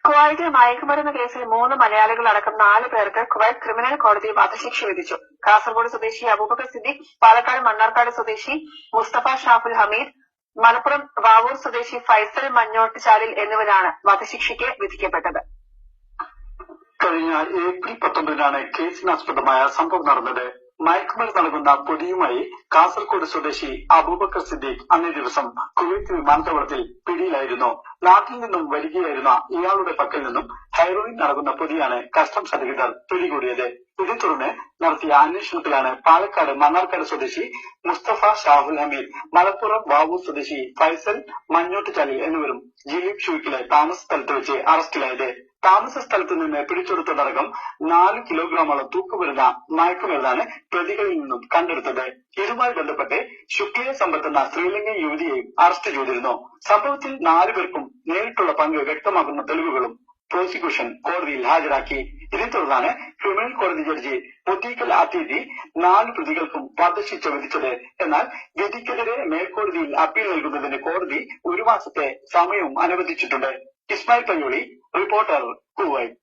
കുവൈറ്റിൽ മയക്കുമരുന്ന് കേസിൽ 3 മലയാളികളടക്കം 4 പേർക്ക് കുവൈറ്റ് ക്രിമിനൽ കോടതി വധശിക്ഷ വിധിച്ചു. കാസർഗോഡ് സ്വദേശി അബൂബക്കർ സിദ്ദീഖ്, പാലക്കാട് മണ്ണാർക്കാട് സ്വദേശി മുസ്തഫ ഷാഫുൽ ഹമീദ്, മലപ്പുറം വാവൂർ സ്വദേശി ഫൈസൽ മഞ്ഞോട്ടുചാലിൽ എന്നിവരാണ് വധശിക്ഷയ്ക്ക് വിധിക്കപ്പെട്ടത്. കഴിഞ്ഞ ഏപ്രിൽ 19 കേസിനാസ്പദമായ സംഭവം നടന്നത്. മയക്കുമരുന്ന് നൽകുന്ന പൊതിയുമായി കാസർഗോഡ് സ്വദേശി അബൂബക്കർ സിദ്ദീഖ് അന്നേ ദിവസം കുവൈറ്റ് വിമാനത്താവളത്തിൽ പിടിയിലായിരുന്നു. നാട്ടിൽ നിന്നും വരികയായിരുന്ന ഇയാളുടെ പക്കൽ നിന്നും ഹെറോയിൻ നൽകുന്ന പൊതിയാണ് കസ്റ്റംസ് അധികൃതർ പിടികൂടിയത്. ഇതേ തുടർന്ന് നടത്തിയ അന്വേഷണത്തിലാണ് പാലക്കാട് മണ്ണാർക്കാട് സ്വദേശി മുസ്തഫ ഷാഫുൽ ഹമീദ്, മലപ്പുറം വാവൂർ സ്വദേശി ഫൈസൽ മഞ്ഞോട്ടുചാലിൽ എന്നിവരും ജിലീബ് ഷൂക്കിലെ താമസ സ്ഥലത്ത് വെച്ച് അറസ്റ്റിലായത്. താമസ സ്ഥലത്ത് നിന്ന് പിടിച്ചെടുത്തതടക്കം 4 കിലോഗ്രാമോളം തൂക്കുവരുന്ന മയക്കുമരുന്നാണ് പ്രതികളിൽ നിന്നും കണ്ടെടുത്തത്. ഇതുമായി ബന്ധപ്പെട്ട് ശുക്ലിയ സമ്പത്ത് എന്ന ശ്രീലങ്കൻ യുവതിയെയും അറസ്റ്റ് ചെയ്തിരുന്നു. സംഭവത്തിൽ 4 പേർക്കും നേരിട്ടുള്ള പങ്ക് വ്യക്തമാക്കുന്ന തെളിവുകളും പ്രോസിക്യൂഷൻ കോടതിയിൽ ഹാജരാക്കി. ഇതേ തുടർന്നാണ് ക്രിമിനൽ കോടതി ജഡ്ജി മുത്തീക്കൽ അതീതി 4 പ്രതികൾക്കും വധശിക്ഷ വിധിച്ചത്. എന്നാൽ വിധിക്കെതിരെ മേൽക്കോടതിയിൽ അപ്പീൽ നൽകുന്നതിന് കോടതി 1 മാസത്തെ സമയവും അനുവദിച്ചിട്ടുണ്ട്. Ismail Payyoli, reporter, Kuwait.